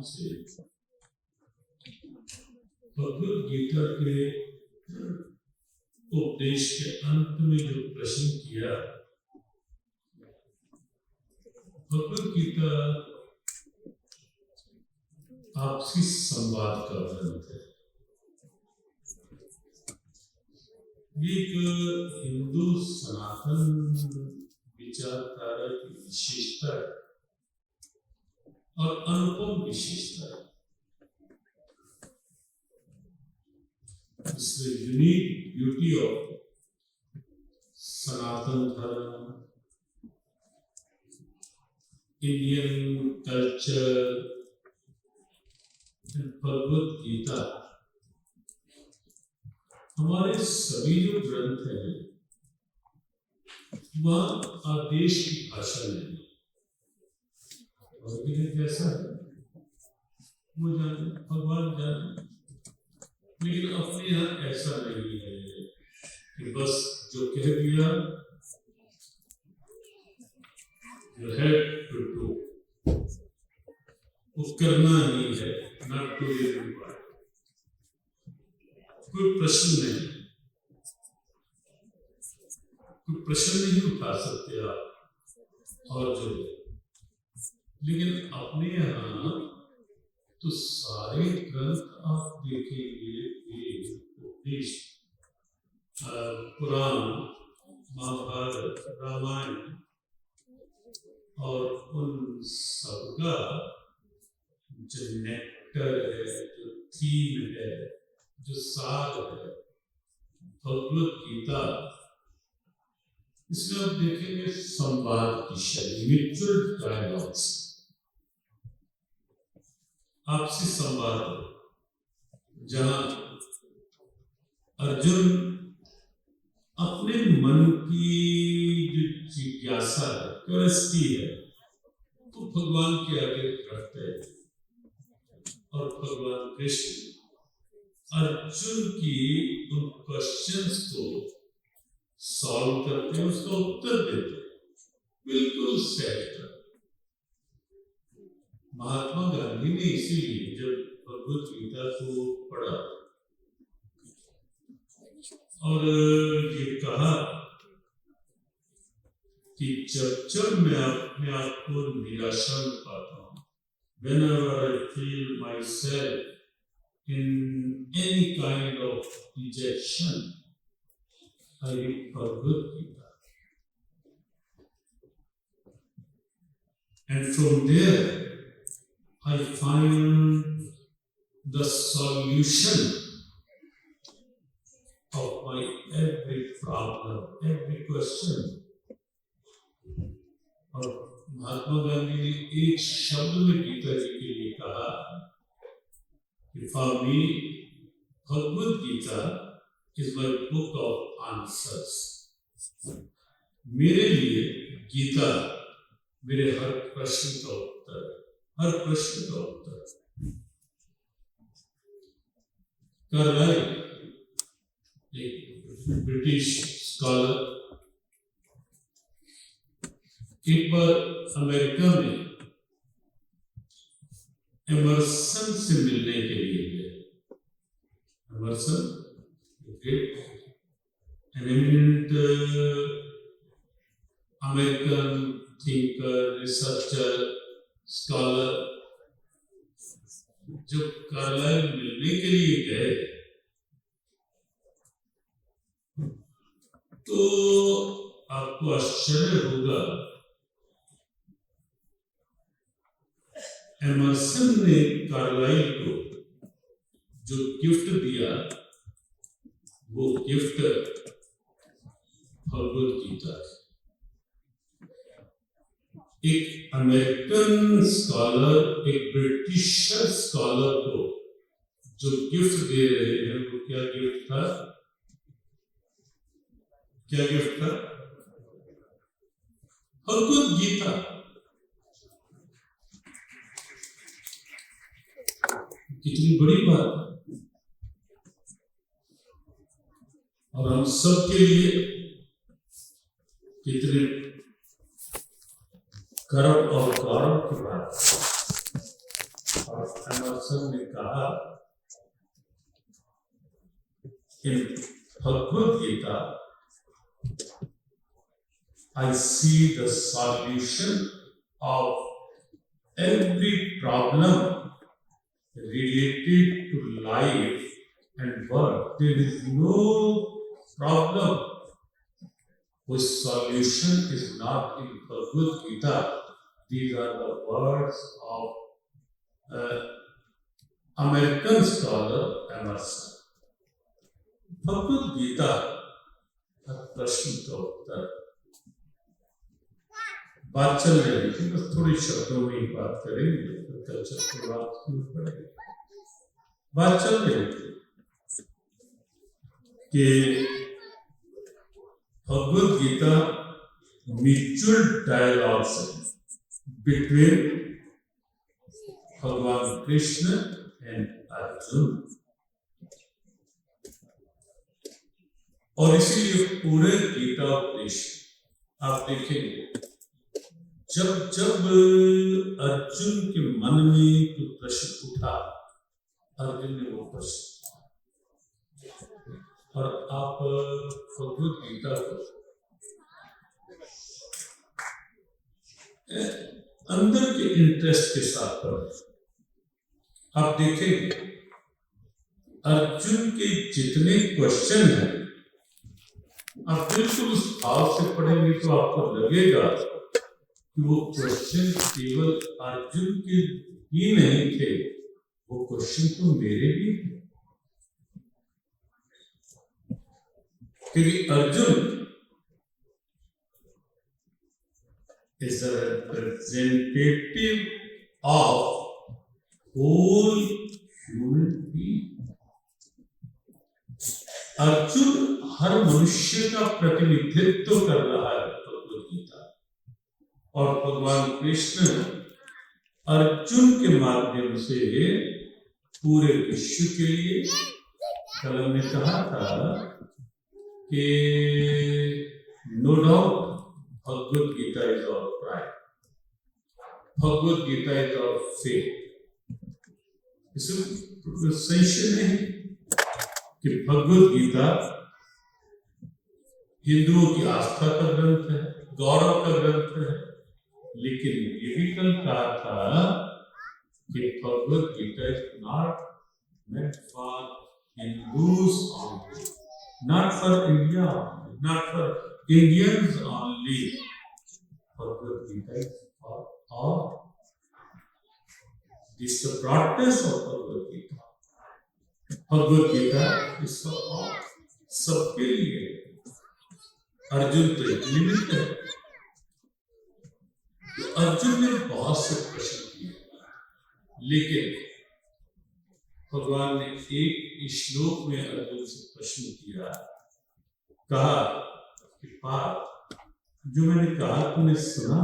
से भगवद गीता के उपदेश के अंत में जो प्रश्न किया, भगवद गीता आपसी संवाद का ग्रंथ है। एक हिंदू सनातन विचारधारा की विशेषता है और अनुपम विशेषता है। It's the unique beauty of Sanatan Dharma, Indian culture, and Bhagavad Gita. हमारे सभी जो ग्रंथ हैं वह आदेश की भाषा में और कैसा है वो जाने, भगवान जाने। लेकिन अपने यहाँ ऐसा नहीं है कि बस जो कह दिया you have to do, वो करना ही है, not to be required। कोई प्रश्न नहीं उठा सकते आप और जो, लेकिन अपने यहाँ तो सारे ग्रंथ आप देखेंगे, उपदेश, पुराण, महाभारत, रामायण और उन सबका जो नेक्टर है, जो थीम है, जो सार है, भगवद गीता, इसमें आप देखेंगे संवाद की शैली, म्यूचुअल डायलॉग्स, आपसी संवाद, जहां अर्जुन अपने मन की जो जिज्ञासा है, क्यूरियोसिटी है, तो भगवान के आगे रखते हैं और भगवान कृष्ण अर्जुन की उन क्वेश्चंस को सॉल्व करते हैं, उसका उत्तर देते हैं, बिल्कुल सहज। महात्मा गांधी ने इसीलिए जब भगवद गीता को पढ़ा और ये कहा कि जब मैं अपने आप को निराशा में पाता हूँ, whenever I feel myself in any kind of dejection, I read Bhagavad Gita, and from there I find the solution of my every problem, every question. और महात्मा गांधी ने एक शब्द में गीता जी के लिए कहा कि for me, Bhagavad Gita is my book of answers. मेरे लिए गीता मेरे हर प्रश्न का उत्तर, हर प्रश्न का उत्तर। कार्लाइल, एक ब्रिटिश स्कॉलर, एक बार अमेरिका में एमर्सन से मिलने के लिए गए। Emerson, an eminent American thinker, researcher, scholar, जब कार्लाइल मिलने के लिए गए तो आपको आश्चर्य होगा, एमर्सन ने कार्लाइल को जो गिफ्ट दिया वो गिफ्ट भगवद गीता है। एक अमेरिकन स्कॉलर एक ब्रिटिश स्कॉलर को जो गिफ्ट दे रहे हैं वो क्या गिफ्ट था? क्या गिफ्ट था? भगवद गीता। कितनी बड़ी बात है। और हम सब के लिए कितने गर्व और गौरव की बात है। एमर्सन ने कहा in Bhagavad Gita, I see the solution of every problem related to life and work. There is no problem whose solution is not in Bhagavad Gita. These are the words of American scholar Emerson. Bhagavad Gita प्रश्न का उत्तर बात चल रही थी, बस थोड़ी शब्दों में ही बात करेंगे, बात चल रही थी कि Bhagavad Gita mutual dialogue between Bhagwan Krishna and Arjun, और इसीलिए पूरे गीता उपदेश आप देखेंगे, जब जब अर्जुन के मन में कोई प्रश्न उठा, अर्जुन ने वो प्रश्न, और आप भगवद गीता को अंदर के इंटरेस्ट के साथ पढ़ें, आप देखेंगे अर्जुन के जितने क्वेश्चन हैं, आप बिल्कुल उस भाव से पढ़ेंगे तो आपको लगेगा कि वो क्वेश्चन केवल अर्जुन के ही नहीं थे, वो क्वेश्चन तो मेरे भी थे, क्योंकि Arjun is a representative of whole human being. Arjun हर मनुष्य का प्रतिनिधित्व कर रहा है भगवद गीता, और भगवान कृष्ण अर्जुन के माध्यम से पूरे विश्व के लिए, कल ने कहा था कि no doubt Bhagavad Gita is our pride, Bhagavad Gita is our faith, इसमें संशय नहीं कि भगवद गीता हिंदुओं की आस्था का ग्रंथ है, गौरव का ग्रंथ है, लेकिन ये भी कल कहा था कि Bhagavad Gita is not meant for Hindus only, not for India, not for Indians only. Bhagavad Gita is for all. This is the broadness of Bhagavad Gita. Bhagavad Gita is for all. सबके लिए। अर्जुन तो एक निमित्त है। अर्जुन ने बहुत से प्रश्न किए, लेकिन भगवान ने एक श्लोक में अर्जुन से प्रश्न किया, कहा कि पार्थ, जो मैंने कहा तूने सुना?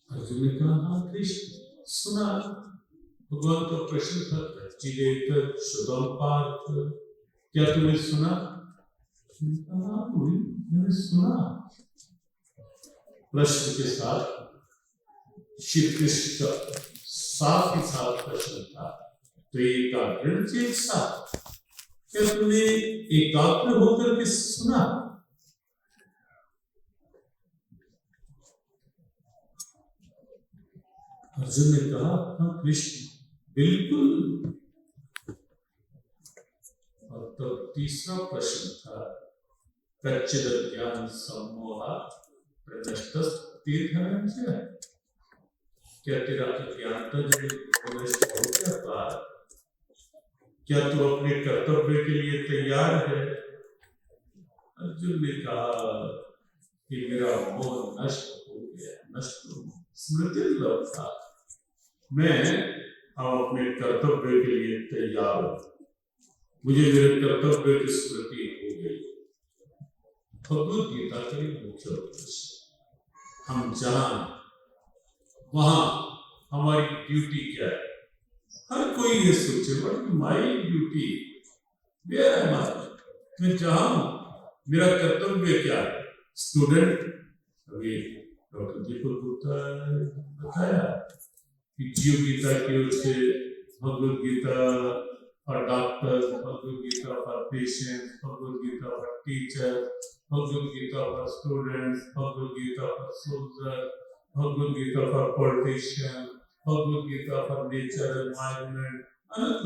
अर्जुन ने कहा हाँ कृष्ण सुना। भगवान का प्रश्न था चिदेत शुभम पार्थ, क्या तूने सुना? हाँ मैंने सुना। प्रश्न के साथ श्री कृष्ण का साथ ही साथ प्रश्न था, तो एकाग्र चेत साथ, क्या तुमने एकाग्र होकर के सुना? अर्जुन ने कहा हाँ कृष्ण बिल्कुल। और तो तीसरा प्रश्न था कच्चिद ज्ञान सम्मोहा प्रनष्टस्तीर्थनंचय, क्या तेरा अज्ञानता जब नष्ट हो गया पार, क्या तू अपने कर्तव्य के लिए तैयार है? अर्जुन ने कहा कि मेरा मोह नष्ट हो गया, नष्ट स्मृति लब्धा, मैं अब अपने कर्तव्य के लिए तैयार हूं, मुझे मेरे कर्तव्य की स्मृति हो गई। भगवद गीता का मुख्य उद्देश्य, हम जहां वहां हमारी ड्यूटी क्या है? हर कोई ये सोचे but my duty where am I, मैं जहां मेरा कर्तव्य क्या है? स्टूडेंट, अभी डॉक्टर दीपक गुप्ता ने बताया कि जीव गीता की ओर से Bhagavad Gita for doctors, Bhagavad Gita for patients, Bhagavad Gita for teachers, Bhagavad Gita for students, Bhagavad Gita for soldier, Bhagavad Gita for politician, Bhagavad Gita for nature environment, अलग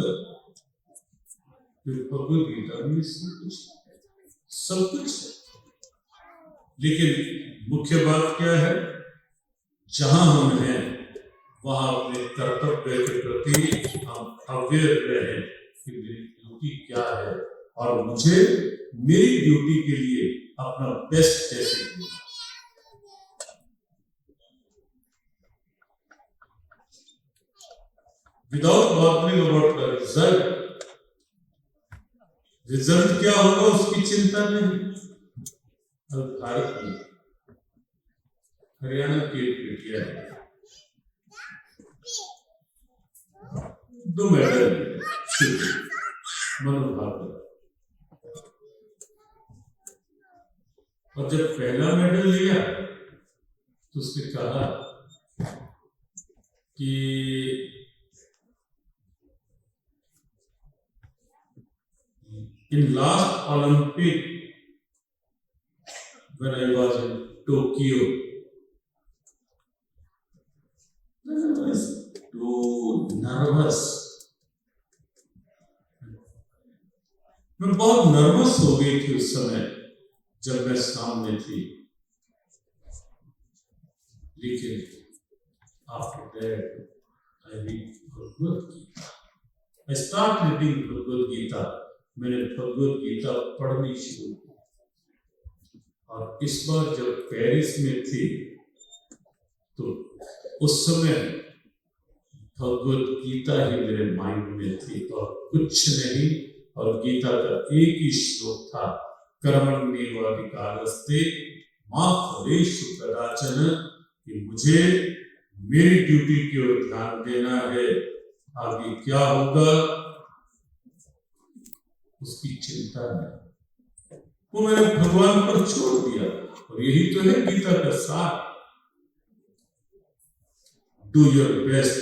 भगवद गीता में सब कुछ है। लेकिन मुख्य बात क्या है, जहां हम हैं वहां अपने कर्तव्य के प्रति हम अवेयर रहे कि मेरी ड्यूटी क्या है और मुझे मेरी ड्यूटी के लिए अपना बेस्ट कैसे देना। Without bothering about the result, result क्या होगा उसकी चिंता नहीं। अब भारत में हरियाणा की एक बेटिया है, 2 मेडल मनोभाव, और जब पहला मेडल लिया तो उसने कहा कि in last Olympic when I was in Tokyo, I was too nervous. मैं बहुत नर्वस हो गई थी उस समय जब मैं सामने थी, लेकिन after that I read Bhagavad Gita. I start reading Bhagavad Gita. मैंने भगवद गीता पढ़नी शुरू की, और इस बार जब पेरिस में थी तो उस समय भगवद गीता ही मेरे माइंड में थी और कुछ नहीं। और गीता का एक ही श्लोक था, कर्मण्येवाधिकारस्ते मा फलेषु कदाचन, कि मुझे मेरी ड्यूटी की ओर ध्यान देना है, आगे क्या होगा उसकी चिंता नहीं। वो मैंने भगवान पर छोड़ दिया, और यही तो है गीता का सार। Do your best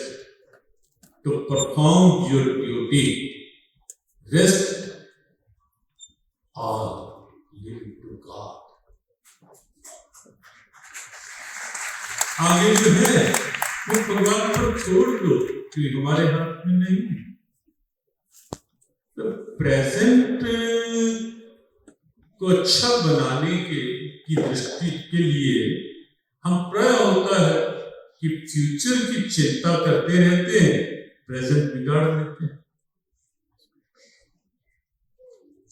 to perform your duty, rest और लिव टू गॉड। आगे जो है वो भगवान पर छोड़ दो, क्योंकि हमारे हाथ में नहीं है। प्रेजेंट को अच्छा बनाने की दृष्टि के लिए हम प्राय होता है कि फ्यूचर की चिंता करते रहते हैं, प्रेजेंट बिगाड़ देते हैं।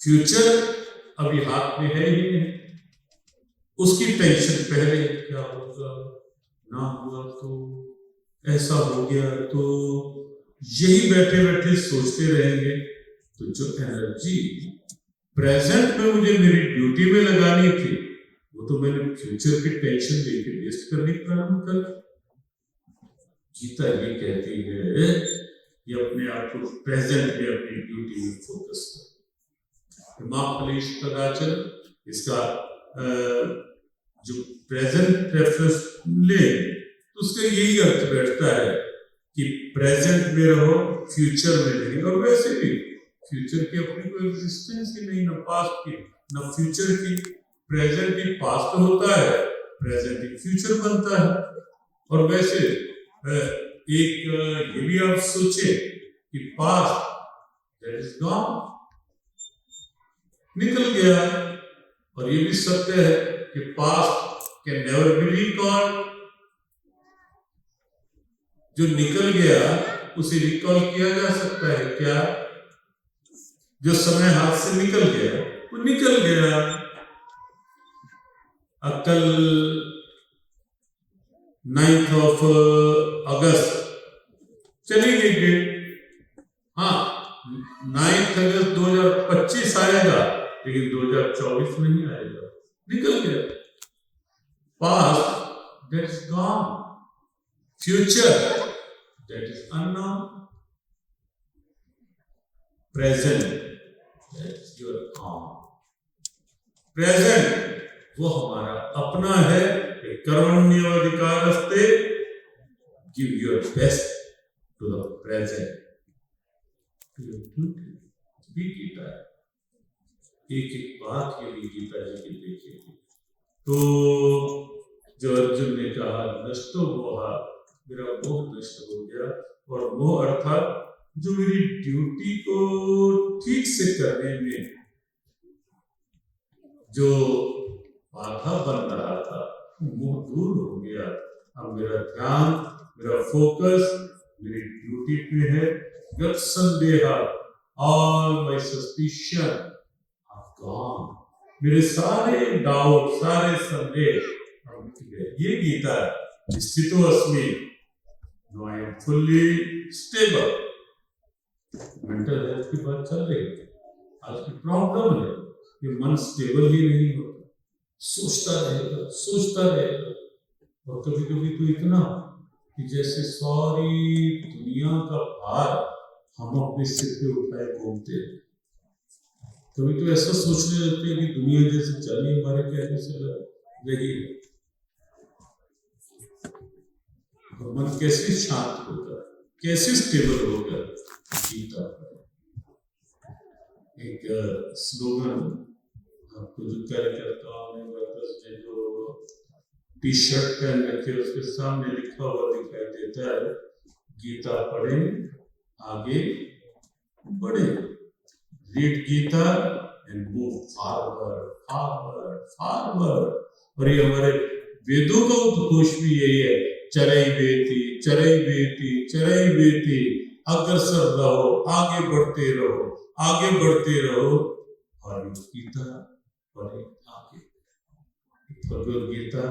फ्यूचर अभी हाथ में है ही नहीं, उसकी टेंशन पहले क्या होगा, ना हुआ तो ऐसा हो गया, तो यही बैठे बैठे सोचते रहेंगे। तो जो एनर्जी प्रेजेंट में मुझे मेरी ड्यूटी में लगानी थी, वो तो मैंने फ्यूचर की टेंशन लेके वेस्ट करनी प्रारंभ कर। गीता ये कहती है कि अपने आप को प्रेजेंट में अपनी ड्यूटी में फोकस करो। मां फलेषु कदाचन, इसका जो प्रेजेंट रेफरेंस ले तो उसका यही अर्थ बैठता है कि प्रेजेंट में रहो, फ्यूचर में नहीं। और वैसे भी फ्यूचर की अपनी कोई एग्जिस्टेंस ही नहीं, ना पास्ट की ना फ्यूचर की। प्रेजेंट ही पास्ट होता है, प्रेजेंट ही फ्यूचर बनता है। और वैसे एक ये भी आप सोचे कि पास्ट दैट इज गॉन, निकल गया, और ये भी सत्य है कि past can never be recalled. जो निकल गया उसे रिकॉल किया जा सकता है क्या? जो समय हाथ से निकल गया वो निकल गया। कल 9 अगस्त चली गई डेट। हाँ, 9 अगस्त 2025 आएगा, लेकिन 2024 नहीं आएगा, निकल गया। Past that is gone, future that is unknown, present that is your काम। प्रेजेंट वो हमारा अपना है। कर्मण्येवाधिकारस्ते, गिव योर बेस्ट रह जाए। भी गीता है, एक एक बात के लिए गीता जी की देखेंगे तो जो अर्जुन ने कहा नष्टो मोह, मेरा मोह नष्ट हो गया। और मोह अर्थात जो मेरी ड्यूटी को ठीक से करने में जो बाधा बन रहा था वो दूर हो गया। अब मेरा ध्यान, मेरा फोकस मेरी ड्यूटी पे है। गत संदेह, all my suspicion are gone, मेरे सारे डाउट, सारे संदेह। ये गीता है, स्थितो अस्मि, now I am fully stable. Mental health की बात चल रही है, आज की प्रॉब्लम है कि मन स्टेबल ही नहीं होता, सोचता रहेगा। और कभी कभी तो इतना कि जैसे सारी दुनिया का भार हम अपने सिर पे उठाए घूमते हैं। कभी तो ऐसा सोचने लगते हैं कि दुनिया जैसे चली हमारे कहने से लगी, और मन कैसे शांत होगा, कैसे स्टेबल होगा। गीता एक स्लोगन आपको जो कार्यकर्ताओं ने, वर्कर्स ने जो टी शर्ट पहन रखे उसके सामने लिखा हुआ दिखाई देता है, गीता पढ़े आगे बढ़े। Read Gita and move forward, forward, forward. और ये हमारे वेदों का उद्घोष भी यही है, चरई बेटी, चरई बेटी, चरई बेटी, अग्रसर रहो, आगे बढ़ते रहो, आगे बढ़ते रहो। और गीता पढ़े आगे। भगवद गीता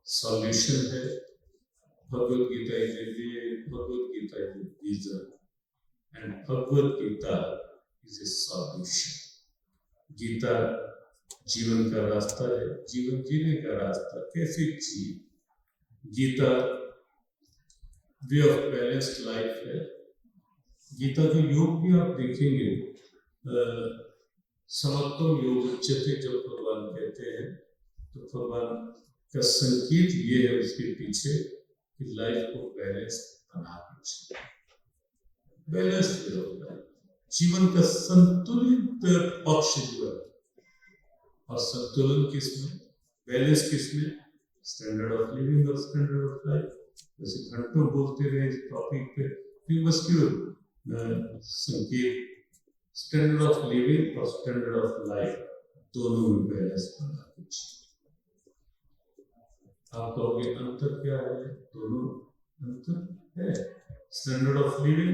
सॉल्यूशन है, Bhagavad Gita is a, Bhagavad Gita is a vision, and Bhagavad Gita is a solution. Gita जीवन का रास्ता है, जीवन जीने का रास्ता, कैसे जिए। Gita way of balanced life है। गीता के योग भी आप देखेंगे, समत्वम योग उच्यते जब भगवान कहते हैं तो भगवान का संकेत ये है उसके पीछे कि लाइफ को बैलेंस बनाना चाहिए। बैलेंस होता है जीवन का संतुलित पक्ष जो है, और संतुलन किसमें, बैलेंस किसमें, स्टैंडर्ड ऑफ लिविंग और स्टैंडर्ड ऑफ लाइफ। जैसे घंटों बोलते रहे इस टॉपिक पे, बस क्यों संकेत स्टैंडर्ड ऑफ लिविंग और स्टैंडर्ड ऑफ लाइफ दोनों में बैलेंस करना कुछ। आप कहोगे अंतर क्या है, दोनों अंतर है। स्टैंडर्ड ऑफ लिविंग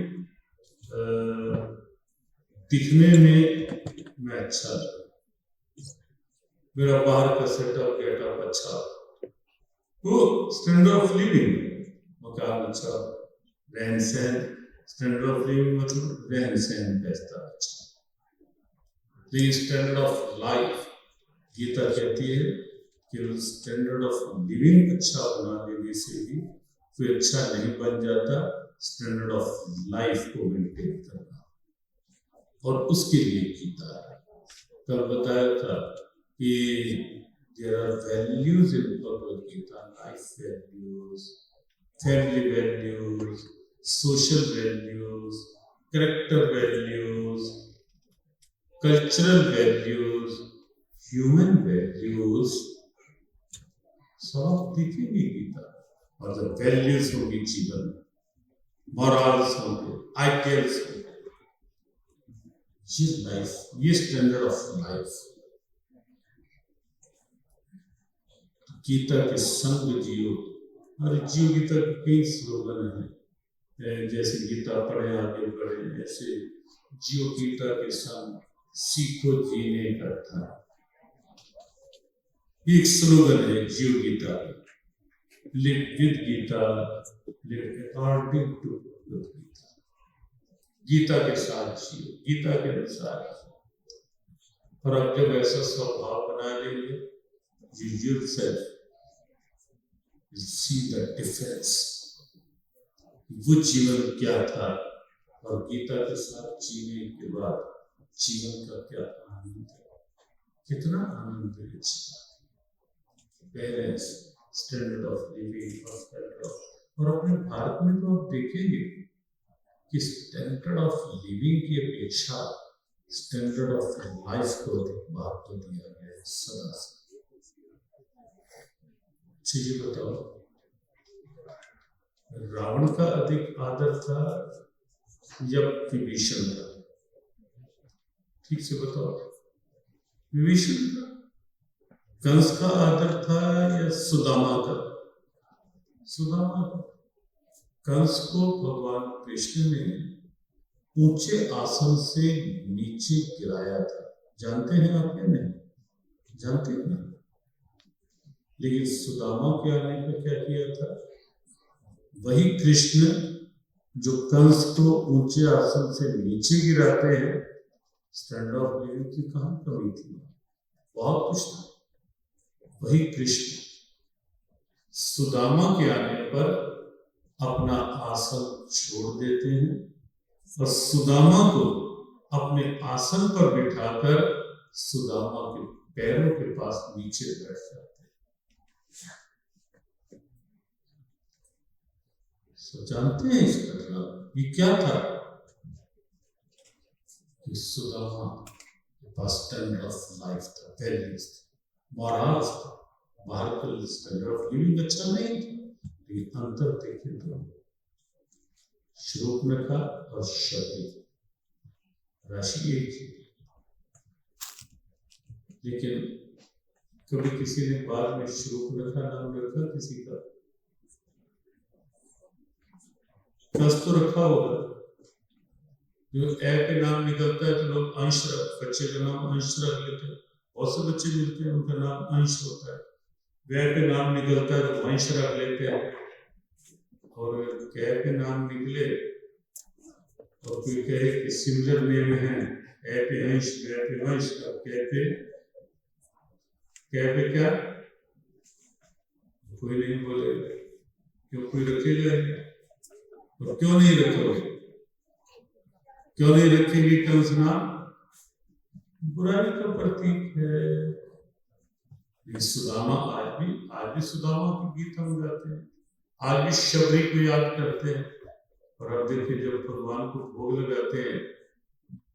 दिखने में मैं अच्छा, मेरा बाहर का सेटअप गेटअप अच्छा, वो स्टैंडर्ड ऑफ लिविंग, मकान अच्छा, रहन सहन। स्टैंडर्ड ऑफ लिविंग मतलब रहन सहन कैसा अच्छा। लेकिन स्टैंडर्ड ऑफ लाइफ, गीता कहती है कि स्टैंडर्ड ऑफ लिविंग अच्छा बना देने से भी कोई अच्छा नहीं बन जाता। स्टैंडर्ड ऑफ लाइफ को मेंटेन करना, और उसके लिए गीता है। कल बताया था कि there are values in Bhagavad Gita, life values, family values, social values, character values, cultural values, human values, सब दिखेगी गीता। और जब वैल्यूज होगी जीवन में, मॉरल्स होंगे, आइडियल्स होंगे, ये लाइफ, ये स्टैंडर्ड ऑफ लाइफ। गीता के संग जियो। और जियो गीता के कई स्लोगन हैं, जैसे गीता पढ़े आगे बढ़े, ऐसे जियो गीता के संग, सीखो जीने का धर्म। एक स्लोगन है जियो Gita, live with Gita, live according to Gita. Gita के साथ जियो, गीता के अनुसार। और अब जब ऐसा स्वभाव बना लेंगे, you yourself will see the difference। वो जीवन क्या था और गीता के साथ जीने के बाद जीवन का क्या आनंद है, कितना आनंद है जीवन। बैलेंस, स्टैंडर्ड ऑफ लिविंग और स्टैंडर्ड ऑफ। और अपने भारत में तो आप देखेंगे कि स्टैंडर्ड ऑफ लिविंग की अपेक्षा स्टैंडर्ड ऑफ लाइफ को अधिक महत्व दिया गया है सदा से। चीजें बताओ, रावण का अधिक आदर था या विभीषण का? ठीक से बताओ, विभीषण का। कंस का आदर था या सुदामा का? सुदामा का। कंस को भगवान कृष्ण ने ऊंचे आसन से नीचे गिराया था, जानते हैं आप या नहीं? जानते हैं। लेकिन सुदामा के आने पर क्या किया था? वही कृष्ण जो कंस को ऊंचे आसन से नीचे गिराते हैं, स्टैंड ऑफ लिविंग की कहां कमी थी? बहुत कुछ था। वही कृष्ण सुदामा के आने पर अपना आसन छोड़ देते हैं और सुदामा को अपने आसन पर बिठाकर सुदामा के पैरों के पास नीचे बैठ जाते हैं। जानते हैं इस घटना ये क्या था? कि सुदामा के पास स्टैंडर्ड ऑफ लाइफ था, वैल्यूज था, मॉरल्स था। बाहर का स्टैंडर्ड ऑफ लिविंग अच्छा नहीं था, लेकिन अंतर देखें तो शूर्पणखा और शबरी राशि एक थी। लेकिन कभी किसी ने बाद में शूर्पणखा नाम रखा किसी का? कस तो रखा होगा। जो ए पे नाम निकलता है तो लोग अंश बच्चे का नाम अंश रख लेते हैं। बहुत से बच्चे मिलते हैं उनका नाम अंश होता है। वे पे नाम निकलता है तो वंश रख लेते हैं। और कै पे नाम निकले और कोई कहे कि सिमिलर नेम है, ए पे अंश वे पे वंश, अब कै पे क्या? कोई नहीं बोलेगा। क्यों? कोई रखेगा नहीं। और क्यों नहीं रखोगे? क्यों नहीं रखेंगे? कंस नाम बुराई का प्रतीक है। सुदामा आज भी सुदामा के गीत हम गाते हैं, आज भी शबरी को याद करते हैं। और अब देखिए, जब भगवान को भोग लगाते हैं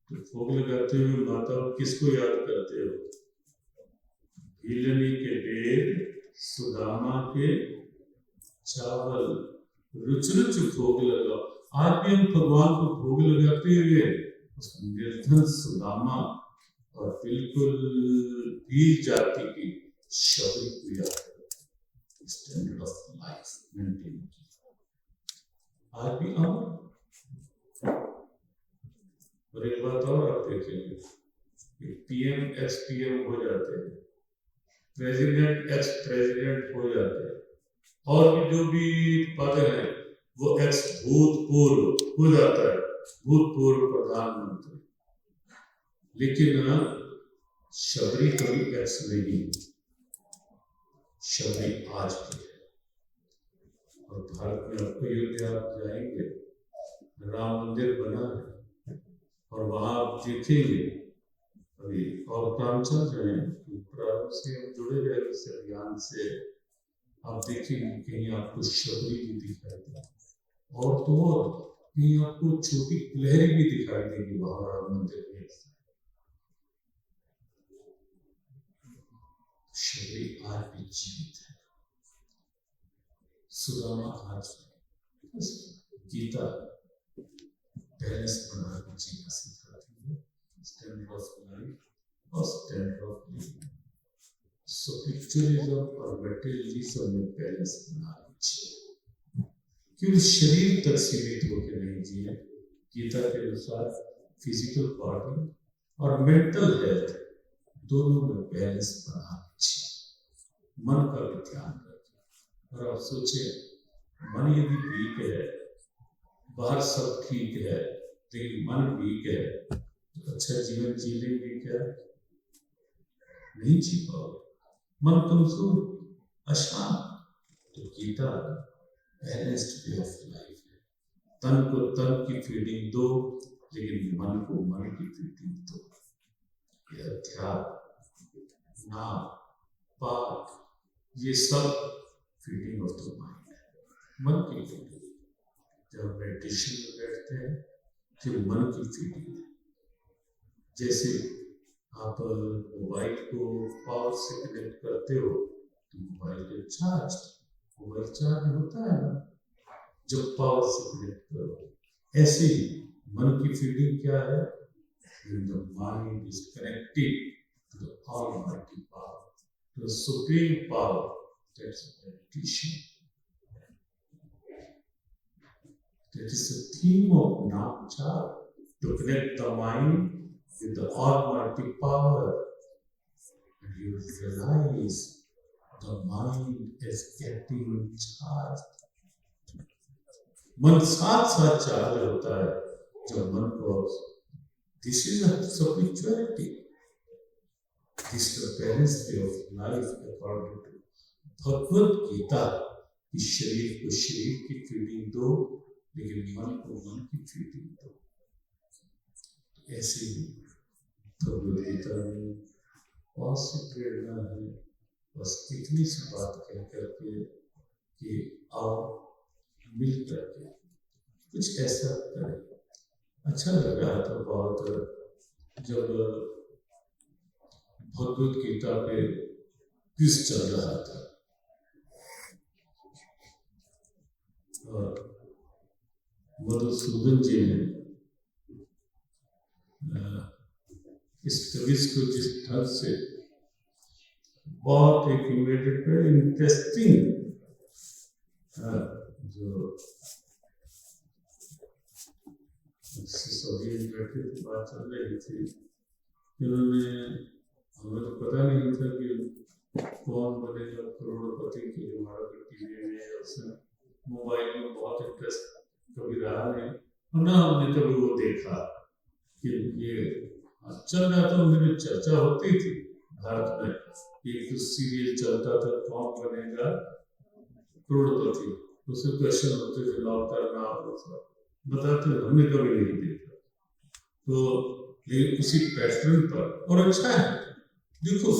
तो भोग लगाते हुए माता किसको याद करते हो? हिलनी के बेर, सुदामा के चावल, रुच रुच भोग लगाओ। आज भी हम भगवान को भोग लगाते हुए उस निर्धन सुदामा और बिल्कुल वीर जाति की शबरी को याद करते हैं। स्टैंडर्ड ऑफ लाइफ मेंटेन की आज भी हम। और एक बात और आप देखेंगे, पीएम एक्स पीएम हो जाते हैं, प्रेसिडेंट एक्स प्रेसिडेंट हो जाते हैं, और भी जो भी पद है वो एक्स भूतपूर्व हो जाता है, भूतपूर्व प्रधानमंत्री। लेकिन शबरी कभी एक्स नहीं, शबरी आज भी है। और भारत में आपको अयोध्या आप जाएंगे, राम मंदिर बना है और वहां आप देखेंगे अभी, और काम चल रहे हैं, प्रारंभ से हम जुड़े रहे इस अभियान से, आप देखेंगे कहीं आपको शबरी भी दिखाई देगी, और तो और कहीं आपको छोटी लहरी भी दिखाई देगी वहां राम मंदिर में। शबरी आज भी जीवित है, सुदामा आज भी। गीता बैलेंस बना के जीना सिखाती है, स्टैंडर्ड ऑफ लाइफ और स्टैंडर्ड ऑफ लिविंग। स्पिरिचुअलिज्म और मटेरियलिज्म में बैलेंस बनाना चाहिए, केवल शरीर तक सीमित होकर नहीं जिए। गीता के अनुसार फिजिकल बॉडी और मेंटल हेल्थ दोनों में बैलेंस बनाना चाहिए। मन का भी ध्यान रखें। और आप सोचे, मन यदि वीक है, बाहर सब ठीक है लेकिन मन वीक है, तो अच्छा जीवन जी लेंगे क्या? नहीं जी पाओगे। मन कमजोर, अशांत। तो Gita balanced way of life है। तन को तन की फीडिंग दो, लेकिन मन को मन की फीडिंग दो। ये अध्यात्म, नाम, पाठ, ये सब फीडिंग ऑफ द माइंड है, मन की फीडिंग। जब मेडिटेशन में बैठते हैं फिर मन की फीलिंग, जैसे आप मोबाइल को पावर से कनेक्ट करते हो तो मोबाइल चार्ज होता है ना जब पावर से कनेक्ट करो। ऐसे ही मन की फीलिंग क्या है? When the mind is connected to the Almighty power, to the Supreme power, that's meditation. That is the theme of Namcha, to connect the mind with the Almighty power. And you realize the mind is getting charged. मन साथ साथ charge होता है जब मन को। This is a spirituality. This is the balanced way of life according to Bhagavad Gita. इस शरीर को शरीर की फीलिंग दो, लेकिन मन को मन की फीलिंग दो। ऐसे ही भगवद गीता में बहुत सी प्रेरणा है। बस इतनी सी बात कह करके कि आओ मिल करके कुछ ऐसा करें। अच्छा लग रहा था बहुत जब भगवद गीता पे क्विज चल रहा था और मधुसूदन जी ने इस क्विज को जिस ढंग से बहुत एक इंटरेस्टिंग जो बैठे थे बात चल रही थी, इन्होंने हमें तो पता नहीं था कि कौन बनेगा करोड़पति की हमारा टीवी में उसने मोबाइल में बहुत इंटरेस्ट कभी रहा नहीं और ना हमने कभी वो देखा कि ये चल रहा था। मेरी चर्चा होती थी भारत में, एक सीरियल चलता था कौन बनेगा करोड़पति, उससे क्वेश्चन होते थे लॉक करना बताते, हमने कभी नहीं देखा। तो लेकिन उसी पैटर्न पर और अच्छा है। देखो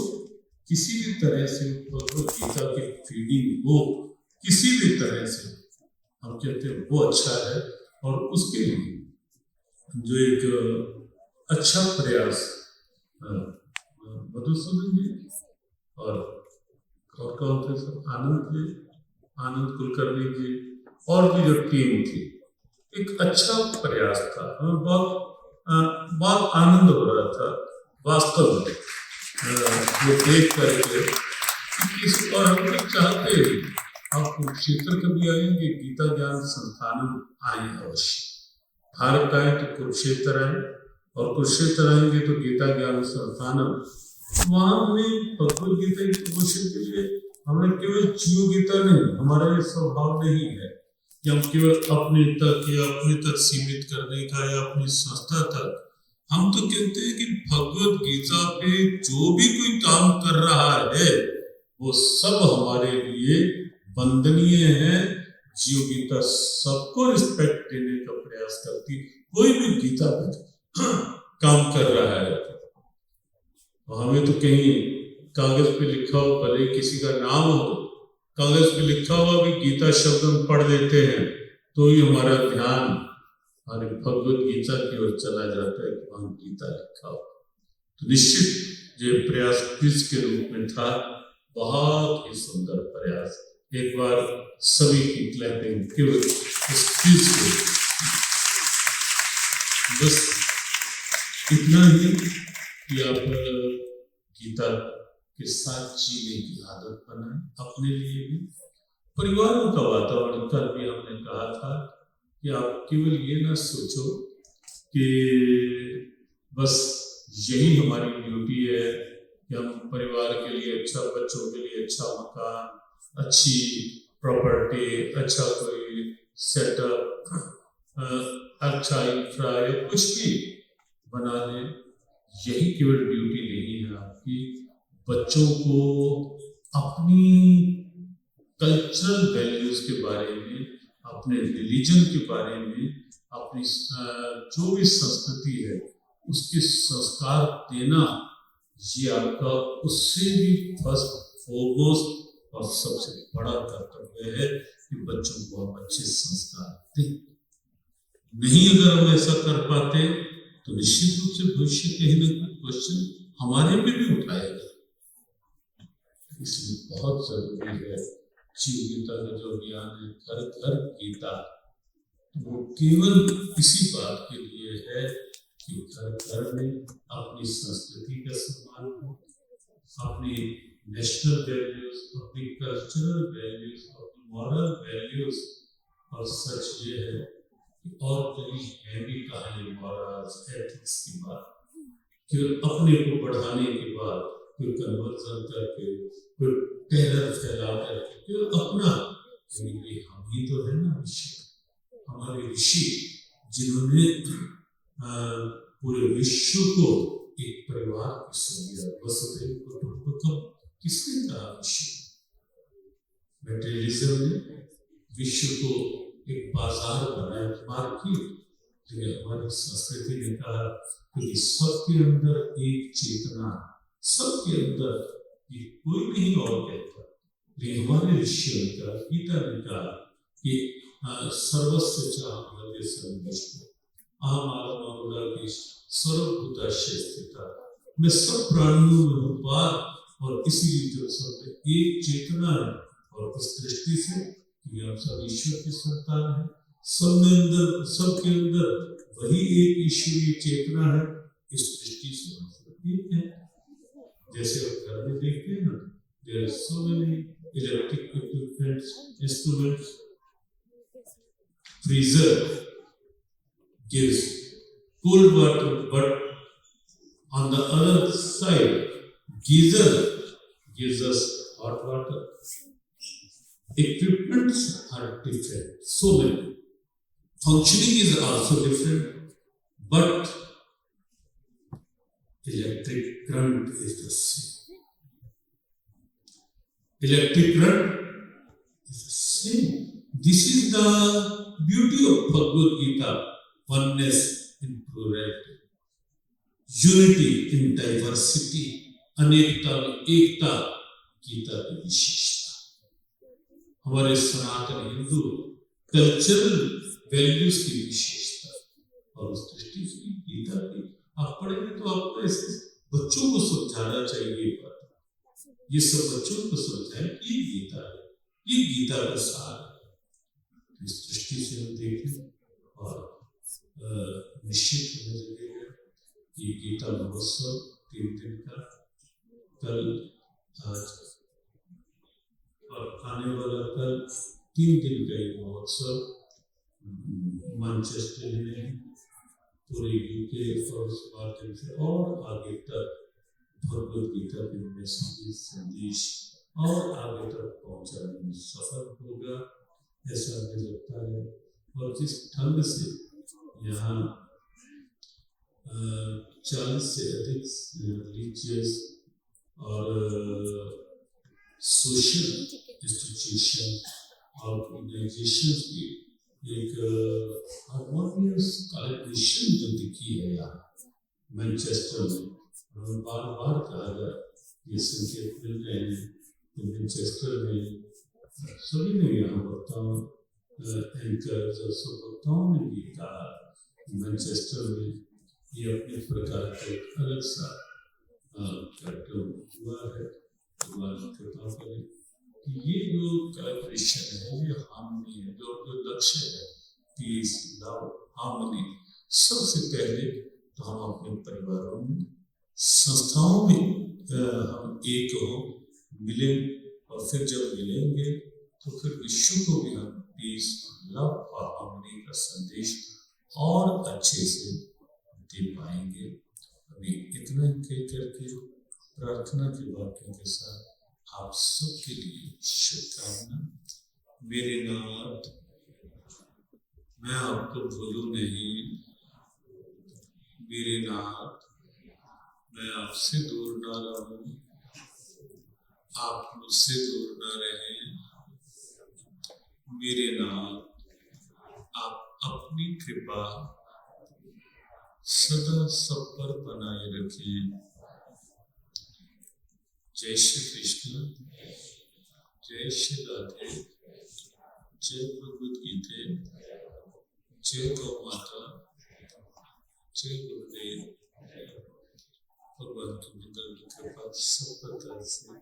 किसी भी तरह से भगवद गीता की फीडिंग हो, किसी भी तरह से हम कहते हैं वो अच्छा है। और उसके लिए जो एक अच्छा प्रयास मधुसूदन जी और कौन थे सब, आनंद कुलकर्णी जी और भी जो टीम थी, एक अच्छा प्रयास था। हमें बहुत आनंद हो रहा था वास्तव में ये देख करके। और हम लोग चाहते हैं आप कुरुक्षेत्र कभी आएंगे, गीता ज्ञान संस्थानम आए अवश्य। भारत आए तो कुरुक्षेत्र आए और कुरुक्षेत्र आएंगे तो गीता ज्ञान संस्थानम। वहां में भगवद गीता की प्रमोशन के लिए हमने केवल जीव गीता नहीं, हमारा ये स्वभाव नहीं है कि हम केवल अपने तक सीमित करने का या अपनी संस्था तक। हम तो कहते हैं कि भगवद गीता पे जो भी कोई काम कर रहा है वो सब हमारे लिए वंदनीय है। जीव गीता सबको रिस्पेक्ट देने का प्रयास करती, कोई भी गीता पे काम कर रहा है। और हमें तो कहीं कागज पे लिखा हो, भले किसी का नाम हो, कागज पे लिखा हुआ भी गीता शब्द हम पढ़ लेते हैं तो ही हमारा ध्यान हमारे भगवद गीता की ओर चला जाता है कि वहां गीता लिखा हो। तो निश्चित ये प्रयास क्विज के रूप में था, बहुत ही सुंदर प्रयास। एक बार सभी की क्लैपिंग केवल इस क्विज को। बस इतना ही कि आप गीता के साथ जीने की आदत बनाएं, अपने लिए भी, परिवारों का वातावरण। कल भी हमने कहा था कि आप केवल ये ना सोचो कि बस यही हमारी ड्यूटी है कि हम परिवार के लिए अच्छा, बच्चों के लिए अच्छा मकान, अच्छी प्रॉपर्टी, अच्छा कोई सेटअप, अच्छा इंफ्रा या कुछ भी बना लें। यही केवल ड्यूटी नहीं है आपकी। बच्चों को अपनी कल्चरल वैल्यूज के बारे में, अपने रिलीजन के बारे में, अपनी जो भी संस्कृति है उसके संस्कार देना, ये आपका उससे भी फर्स्ट फॉरमोस्ट और सबसे बड़ा कर्तव्य है कि बच्चों को आप अच्छे संस्कार दें। नहीं अगर हम ऐसा कर पाते तो निश्चित रूप से भविष्य कहीं ना कहीं क्वेश्चन हमारे पे भी उठाएगा। इसलिए बहुत जरूरी है शिव गीता का जो ज्ञान है, घर घर गीता, वो केवल इसी बात के लिए है कि घर घर में अपनी संस्कृति का सम्मान हो, अपनी नेशनल वैल्यूज, अपनी कल्चरल वैल्यूज, अपनी मॉरल वैल्यूज। और सच ये है कि और कहीं है भी कहानी मॉरल्स एथिक्स की बात, कि अपने को बढ़ाने के बाद कोई कन्वर्जन करके, कोई टेरर फैला करके, कोई अपना, हम ही तो है ना ऋषि, हमारे ऋषि जिन्होंने पूरे विश्व को एक परिवार की समझा, वसुधैव कुटुंबकम किसने कहा? विश्व मेटेरियलिज्म ने विश्व को एक बाजार बनाया, मार्केट। लेकिन हमारी संस्कृति ने कहा कि सबके अंदर एक चेतना, सबके अंदर, ये कोई नहीं और कहता, लेकिन हमारे ऋषियों ने कहा, गीता ने कहा कि सर्वस्व चाहते सर्वविष्णु अहम आत्मा की सर्वभूताशय स्थिता, मैं सब प्राणियों में हूँ पार, और इसीलिए जो सब एक चेतना है। और इस दृष्टि से कि हम सब ईश्वर के संतान हैं, सब में अंदर, सबके अंदर वही एक ईश्वरीय चेतना है। इस दृष्टि से हम सब एक हैं। जैसे आप घर में देखते हैं ना, there are so many electric equipments, instruments. Freezer gives cold water, but on the other side, geyser gives us hot water. Equipments are different, so many. Functioning is also different, but electric current is the same. Electric current is the same. This is the beauty of Bhagavad Gita, oneness in plurality, unity in diversity, अनेकता में एकता, गीता की विशेषता। हमारे सनातन Hindu cultural values की विशेषता, और उस दृष्टि से गीता की आप पढ़ेंगे तो आपको ऐसे बच्चों को समझाना चाहिए, ये सब बच्चों को समझाएं कि गीता है, ये गीता का सार है। इस दृष्टि से हम देखें और निश्चित होने लगेगा कि गीता महोत्सव 3 दिन का, कल, आज और आने वाला कल 3 दिन का एक महोत्सव मैनचेस्टर में, पूरे यूके और उस माध्यम से और आगे तक भगवद गीता के मैसेज, संदेश और आगे तक पहुंचाने में सफल होगा, ऐसा मुझे लगता है। और जिस ढंग से यहाँ 40 से अधिक रिलीजियस और सोशल इंस्टीट्यूशन और ऑर्गेनाइजेशंस की एक हार्मोनियस कोलैबोरेशन जो दिखी है यहाँ मैनचेस्टर में, और बार बार कहा जाए, ये संकेत मिल रहे हैं कि मैनचेस्टर में सभी ने, यहाँ वक्ताओं, एंकर्स और सब वक्ताओं ने भी कहा, मैनचेस्टर में ये अपने प्रकार का एक अलग सा कार्यक्रम हुआ है। भगवान कृपा करें कि ये जो कोलैबोरेशन है, ये हार्मनी है, जो लक्ष्य है पीस, लव, हार्मनी, सबसे पहले तो हम अपने परिवारों में, संस्थाओं में हम एक हो, मिले, और फिर जब मिलेंगे तो फिर विश्व को भी हम पीस, लव और हार्मनी का संदेश और अच्छे से दे पाएंगे। अभी इतना कह करके प्रार्थना के वाक्यों के साथ आप सबके लिए शुभकामना। मेरे नाथ, मैं आपको भूलूं नहीं, मेरे नाथ, मैं आपसे दूर ना रहूं, आप मुझसे दूर ना रहें। मेरे नाथ, आप अपनी कृपा सदा सब पर बनाए रखें। जय श्री कृष्ण, जय श्री राधे, जय भगवद गीता, जय गौ माता, जय गुरुदेव। भगवान की मंगल की कृपा सब प्रकार से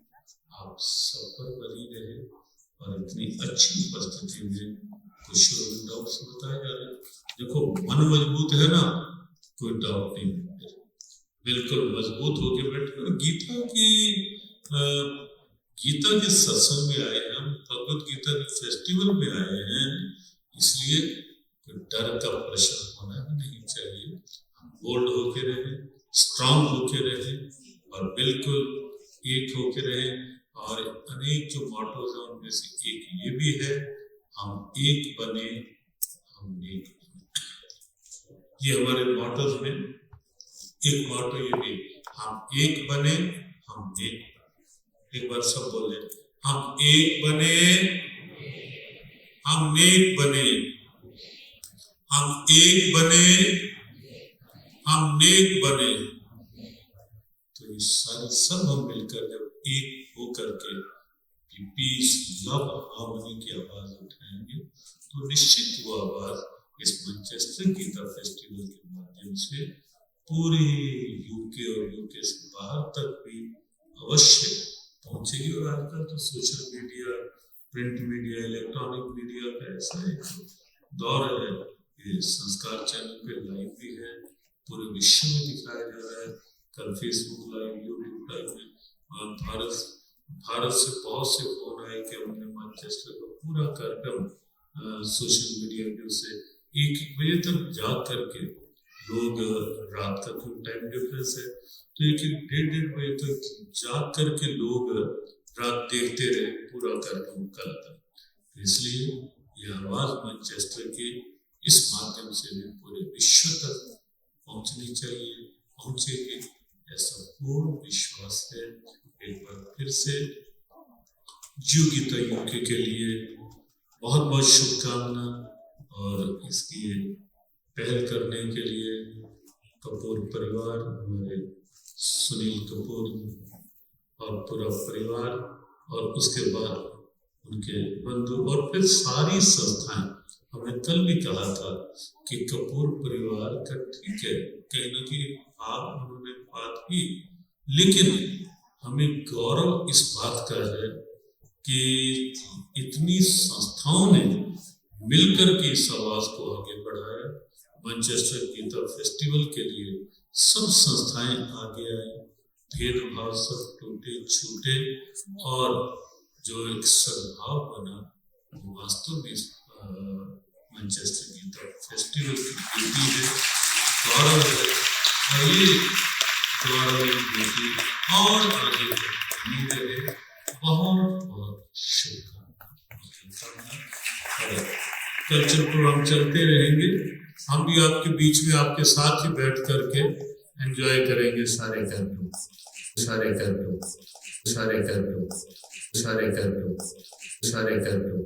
आप सब पर बनी रहे और इतनी अच्छी परिस्थिति में कुछ डाउट्स बताए जा रहे। देखो, मन मजबूत है ना, कोई डाउट नहीं, बिल्कुल मजबूत होके बैठे। गीता के सत्संग में आए हैं हम, भगवत गीता के फेस्टिवल में आए हैं, इसलिए कोई डर का प्रश्न होना नहीं चाहिए। हम बोल्ड होके रहे, स्ट्रांग होके रहे और बिल्कुल एक होके रहे। और अनेक जो मॉटोज हैं उनमें से एक ये भी है, हम एक बने, हम एक बने। ये हमारे मॉटोज में एक मॉटो ये भी, हम एक बने, हम एक बने। एक बार सब बोले, हम एक बने, हम नेक बने, हम एक बने, हम नेक बने। तो ये सारे सब हम मिलकर जब एक होकर के पीस, लव, हार्मनी की आवाज उठाएंगे तो निश्चित वो आवाज इस मैनचेस्टर गीता फेस्टिवल के माध्यम से पूरे यूके और यूके से बाहर तक भी अवश्य पहुंचेगी। और आजकल तो social media, print media, electronic media का ऐसा एक दौर है, ये संस्कार चैनल पे लाइव भी है, पूरे विश्व में दिखाया जा रहा है। कल फेसबुक लाइव, यूट्यूब लाइव में भारत से बहुत से फोन आए कि हमने मैनचेस्टर का पूरा कार्यक्रम सोशल मीडिया के उससे 1 बजे तक जाग करके लोग, रात का क्यों टाइम डिफरेंस है, तो 1-1, 1:30 बजे तक जाग करके लोग रात देखते रहे पूरा कार्यक्रम कल तक। इसलिए ये आवाज मैनचेस्टर के इस माध्यम से भी पूरे विश्व तक पहुंचनी चाहिए, पहुंचेगी, ऐसा पूर्ण विश्वास है। एक बार फिर से जियो गीता यूके के लिए बहुत बहुत शुभकामना। और इसकी पहल करने के लिए कपूर परिवार, हमारे सुनील कपूर और पूरा परिवार, और उसके बाद उनके बंधु और फिर सारी संस्थाएं। हमने कल भी कहा था कि कपूर परिवार का ठीक है, कहीं ना कहीं आप उन्होंने बात की, लेकिन हमें गौरव इस बात का है कि इतनी संस्थाओं ने मिलकर के इस आवाज को आगे बढ़ाया। मैनचेस्टर गीता फेस्टिवल के लिए सब संस्थाएं आगे आई, भेदभाव सब टूटे छूटे और जो एक सद्भाव बना, वास्तव में मैनचेस्टर गीता फेस्टिवल की बेटी है, गौरव है। और ये गौरव बेटी और आगे बढ़ती रहे। बहुत बहुत शुभकामना। कल्चर प्रोग्राम चलते रहेंगे, हम भी आपके बीच में आपके साथ ही बैठ करके एंजॉय करेंगे सारे कार्यक्रम, सारे कार्यक्रम, सारे कार्यक्रम, सारे कार्यक्रम, सारे कार्यक्रम।